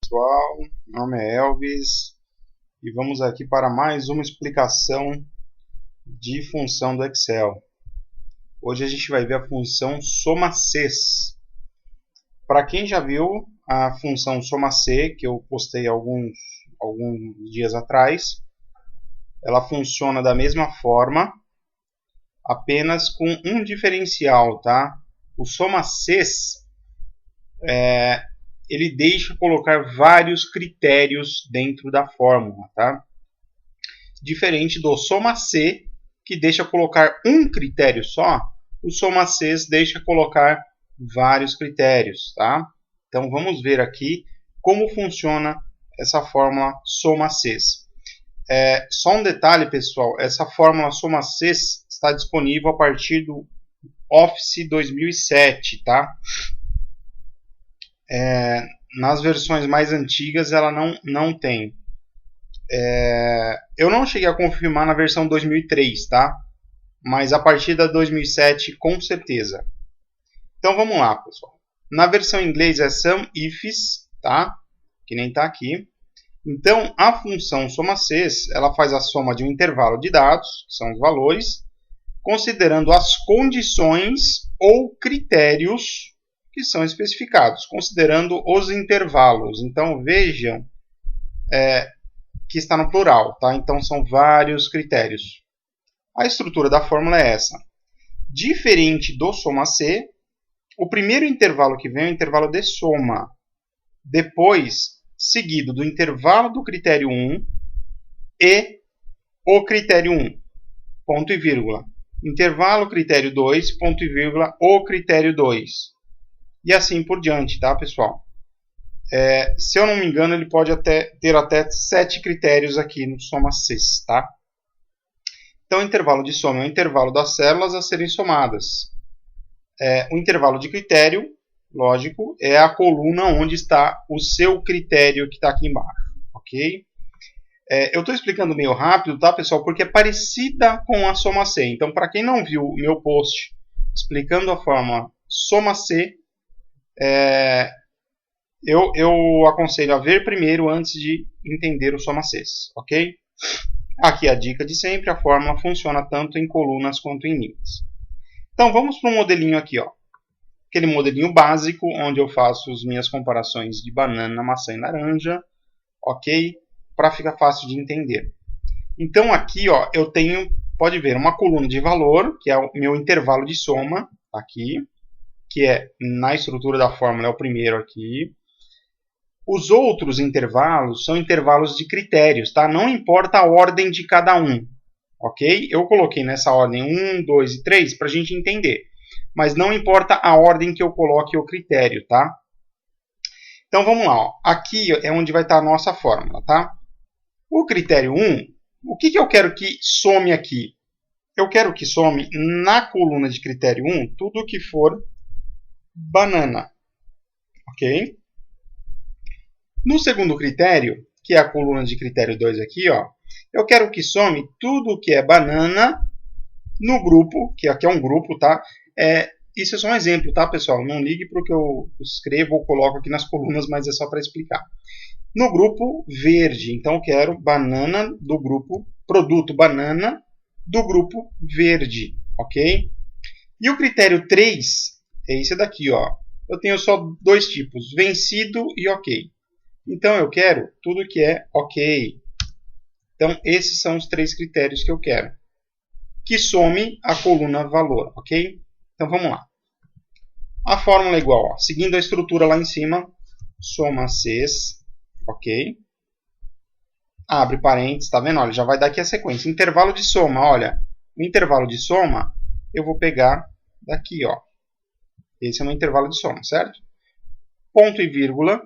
pessoal, meu nome é Elvis e vamos aqui para mais uma explicação de função do Excel. Hoje a gente vai ver a função soma-cs. Para quem já viu a função soma-c, que eu postei alguns dias atrás, ela funciona da mesma forma, apenas com um diferencial, tá? O soma-cs ele deixa colocar vários critérios dentro da fórmula, tá? Diferente do soma-c, que deixa colocar um critério só, o soma-cs deixa colocar vários critérios, tá? Então vamos ver aqui como funciona essa fórmula soma-cs. Só um detalhe, pessoal, essa fórmula soma-cs está disponível a partir do Office 2007, tá? Nas versões mais antigas ela não tem. Eu não cheguei a confirmar na versão 2003, tá? Mas a partir da 2007 com certeza. Então vamos lá, pessoal. Na versão em inglês é SUMIFs, tá? Que nem está aqui. Então a função soma-cs ela faz a soma de um intervalo de dados, que são os valores, considerando as condições ou critérios que são especificados, considerando os intervalos. Então vejam que está no plural, tá? Então são vários critérios. A estrutura da fórmula é essa. Diferente do soma-c, o primeiro intervalo que vem é o intervalo de soma. Depois, seguido do intervalo do critério 1 e o critério 1, ponto e vírgula. Intervalo critério 2, ponto e vírgula, o critério 2. E assim por diante, tá, pessoal? Se eu não me engano, ele pode ter até 7 critérios aqui no soma-cs, tá? Então, o intervalo de soma é o intervalo das células a serem somadas. O intervalo de critério, lógico, é a coluna onde está o seu critério que está aqui embaixo, ok? Eu estou explicando meio rápido, tá, pessoal? Porque é parecida com a soma-c. Então, para quem não viu o meu post explicando a fórmula soma-c, eu aconselho a ver primeiro antes de entender o soma-cs, ok? Aqui a dica de sempre, a fórmula funciona tanto em colunas quanto em linhas. Então vamos para um modelinho aqui, ó. Aquele modelinho básico, onde eu faço as minhas comparações de banana, maçã e laranja, ok? Para ficar fácil de entender. Então aqui, ó, eu tenho, pode ver, uma coluna de valor, que é o meu intervalo de soma, aqui, que é na estrutura da fórmula, é o primeiro aqui. Os outros intervalos são intervalos de critérios, tá? Não importa a ordem de cada um, ok? Eu coloquei nessa ordem 1, 2 e 3 para a gente entender. Mas não importa a ordem que eu coloque o critério, tá? Então vamos lá, ó. Aqui é onde vai estar a nossa fórmula, tá? O critério 1, o que eu quero que some aqui? Eu quero que some na coluna de critério 1 tudo que for banana, ok? No segundo critério, que é a coluna de critério 2 aqui, ó, eu quero que some tudo que é banana no grupo, que aqui é um grupo, tá? Isso é só um exemplo, tá, pessoal? Não ligue para o que eu escrevo ou coloco aqui nas colunas, mas é só para explicar. No grupo verde, então eu quero banana do grupo, produto banana do grupo verde, ok? E o critério 3 é esse daqui, ó. Eu tenho só dois tipos, vencido e ok. Então eu quero tudo que é ok. Então esses são os 3 critérios que eu quero. Que some a coluna valor, ok? Então vamos lá. A fórmula é igual, ó, seguindo a estrutura lá em cima, soma-cs, ok? Abre parênteses, tá vendo? Olha, já vai dar aqui a sequência. Intervalo de soma, olha. O intervalo de soma eu vou pegar daqui, ó. Esse é o meu intervalo de soma, certo? Ponto e vírgula.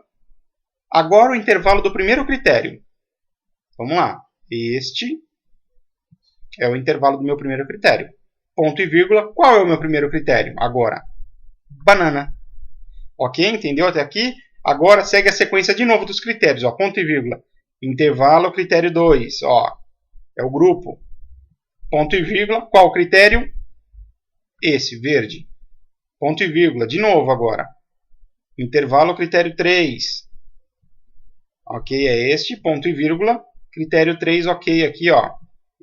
Agora o intervalo do primeiro critério. Vamos lá. Este é o intervalo do meu primeiro critério. Ponto e vírgula. Qual é o meu primeiro critério? Agora, banana. Ok? Entendeu até aqui? Agora segue a sequência de novo dos critérios. Ó. Ponto e vírgula. Intervalo, critério 2. Ó. É o grupo. Ponto e vírgula. Qual o critério? Esse, verde. Ponto e vírgula. De novo agora. Intervalo, critério 3. Ok, é este, ponto e vírgula. Critério 3, ok, aqui, ó.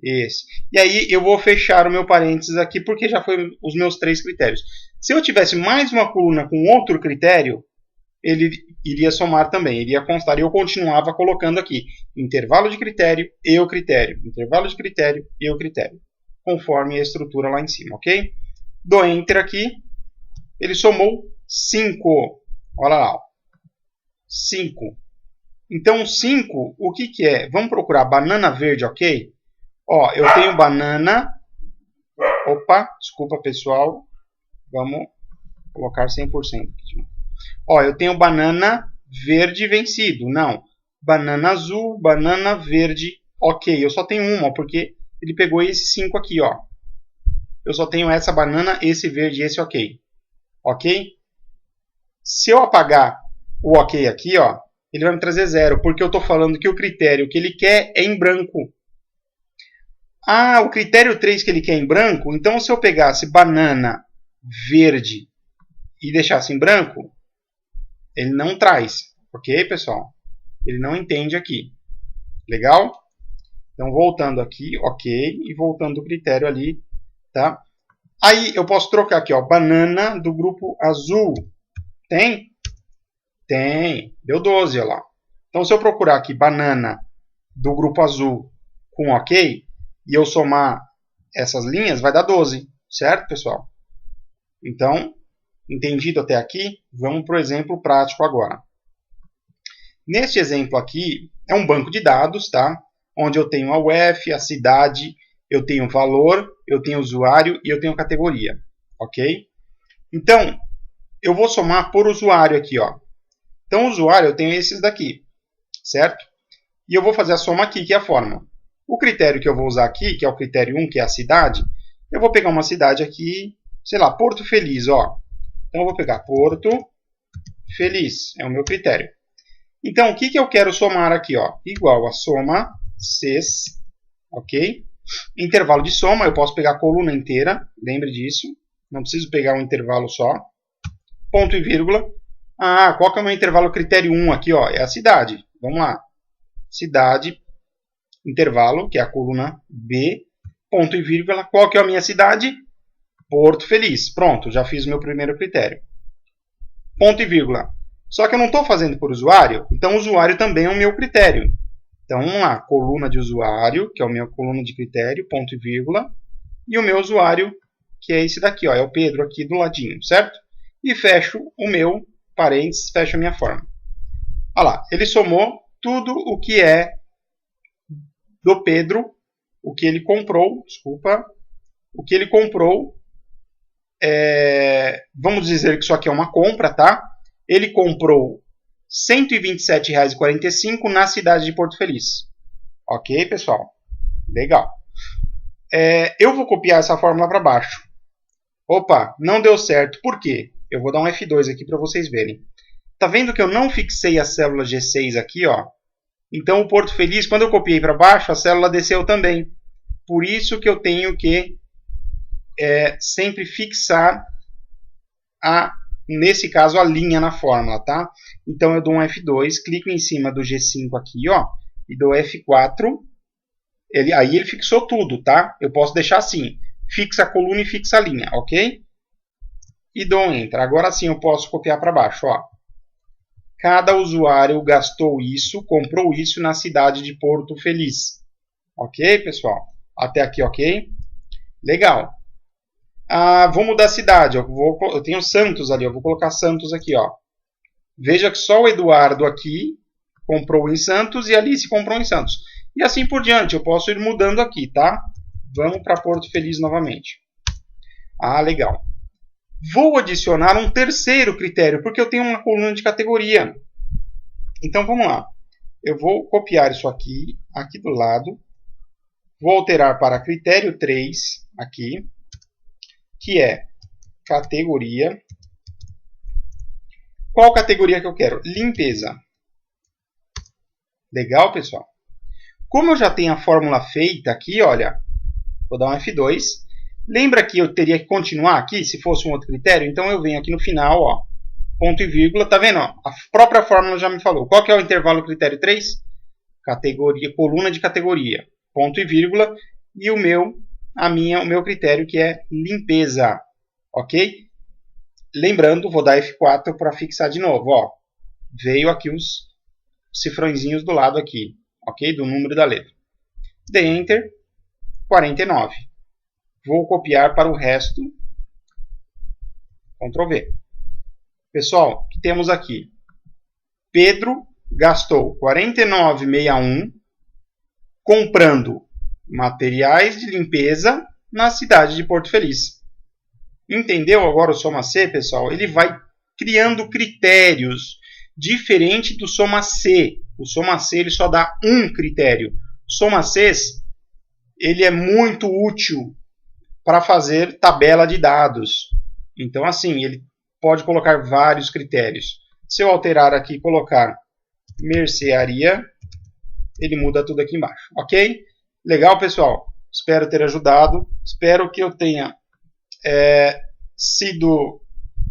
Esse. E aí eu vou fechar o meu parênteses aqui, porque já foi os meus 3 critérios. Se eu tivesse mais uma coluna com outro critério, ele iria somar também, iria constar. E eu continuava colocando aqui, intervalo de critério e o critério. Intervalo de critério e o critério. Conforme a estrutura lá em cima, ok? Dou Enter aqui. Ele somou 5. Olha lá, ó. 5. Então, 5, o que que é? Vamos procurar banana verde, ok? Ó, eu tenho banana... Opa, desculpa, pessoal. Vamos colocar 100% aqui. Ó, eu tenho banana verde vencido. Não. Banana azul, banana verde, ok. Eu só tenho uma, porque ele pegou esses 5 aqui, ó. Eu só tenho essa banana, esse verde e esse ok. Ok? Se eu apagar o ok aqui, ó, ele vai me trazer 0, porque eu estou falando que o critério que ele quer é em branco. Ah, o critério 3 que ele quer em branco, então se eu pegasse banana verde e deixasse em branco, ele não traz. Ok, pessoal? Ele não entende aqui. Legal? Então, voltando aqui, ok, e voltando do critério ali, tá? Aí, eu posso trocar aqui, ó, banana do grupo azul. Tem? Tem. Deu 12, olha lá. Então, se eu procurar aqui banana do grupo azul com ok, e eu somar essas linhas, vai dar 12. Certo, pessoal? Então, entendido até aqui? Vamos para o exemplo prático agora. Neste exemplo aqui, é um banco de dados, tá? Onde eu tenho a UF, a cidade, eu tenho valor, eu tenho usuário e eu tenho categoria. Ok? Então, eu vou somar por usuário aqui, ó. Então, usuário, eu tenho esses daqui, certo? E eu vou fazer a soma aqui, que é a fórmula. O critério que eu vou usar aqui, que é o critério 1, que é a cidade, eu vou pegar uma cidade aqui, sei lá, Porto Feliz, ó. Então, eu vou pegar Porto Feliz, é o meu critério. Então, o que eu quero somar aqui, ó? Igual a soma Cs, ok? Intervalo de soma, eu posso pegar a coluna inteira, lembre disso. Não preciso pegar um intervalo só. Ponto e vírgula. Ah, qual que é o meu intervalo critério 1 aqui, ó? É a cidade. Vamos lá. Cidade, intervalo, que é a coluna B, ponto e vírgula. Qual que é a minha cidade? Porto Feliz. Pronto, já fiz o meu primeiro critério. Ponto e vírgula. Só que eu não estou fazendo por usuário, então o usuário também é o meu critério. Então, vamos lá, coluna de usuário, que é a minha coluna de critério, ponto e vírgula, e o meu usuário, que é esse daqui, ó, é o Pedro aqui do ladinho, certo? E fecho o meu parênteses, fecho a minha forma. Olha lá, ele somou tudo o que é do Pedro, o que ele comprou, desculpa, o que ele comprou, vamos dizer que isso aqui é uma compra, tá? Ele comprou R$ 127,45 na cidade de Porto Feliz. Ok, pessoal? Legal. Eu vou copiar essa fórmula para baixo. Opa, não deu certo. Por quê? Eu vou dar um F2 aqui para vocês verem. Tá vendo que eu não fixei a célula G6 aqui, ó? Então, o Porto Feliz, quando eu copiei para baixo, a célula desceu também. Por isso que eu tenho que sempre fixar nesse caso, a linha na fórmula, tá? Então, eu dou um F2, clico em cima do G5 aqui, ó, e dou F4. Aí ele fixou tudo, tá? Eu posso deixar assim, fixa a coluna e fixa a linha, ok? E dou um Enter. Agora sim eu posso copiar para baixo, ó. Cada usuário gastou isso, comprou isso na cidade de Porto Feliz. Ok, pessoal? Até aqui, ok? Legal. Vou mudar a cidade. Eu tenho Santos ali. Eu vou colocar Santos aqui, ó. Veja que só o Eduardo aqui comprou em Santos e a Alice comprou em Santos. E assim por diante. Eu posso ir mudando aqui, tá? Vamos para Porto Feliz novamente. Legal. Vou adicionar um terceiro critério, porque eu tenho uma coluna de categoria. Então, vamos lá. Eu vou copiar isso aqui do lado. Vou alterar para critério 3 aqui, que é categoria. Qual categoria que eu quero? Limpeza. Legal, pessoal? Como eu já tenho a fórmula feita aqui, olha, vou dar um F2. Lembra que eu teria que continuar aqui, se fosse um outro critério? Então eu venho aqui no final, ó, ponto e vírgula, tá vendo? Ó, a própria fórmula já me falou. Qual que é o intervalo critério 3? Categoria, coluna de categoria, ponto e vírgula, e o meu critério que é limpeza, ok? Lembrando, vou dar F4 para fixar de novo, ó. Veio aqui os cifrõezinhos do lado aqui, ok? Do número da letra. Dei Enter, 49. Vou copiar para o resto, Ctrl V. Pessoal, o que temos aqui? Pedro gastou 49,61 comprando materiais de limpeza na cidade de Porto Feliz. Entendeu agora o Soma C, pessoal? Ele vai criando critérios diferente do Soma C. O Soma C ele só dá um critério. O Soma C ele é muito útil para fazer tabela de dados. Então, assim, ele pode colocar vários critérios. Se eu alterar aqui e colocar mercearia, ele muda tudo aqui embaixo, ok? Legal, pessoal? Espero ter ajudado. Espero que eu tenha sido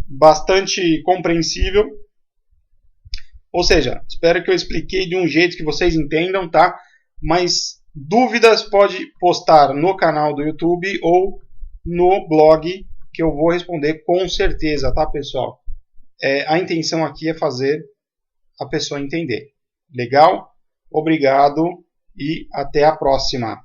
bastante compreensível. Ou seja, espero que eu expliquei de um jeito que vocês entendam, tá? Mas dúvidas pode postar no canal do YouTube ou no blog, que eu vou responder com certeza, tá, pessoal? A intenção aqui é fazer a pessoa entender. Legal? Obrigado e até a próxima.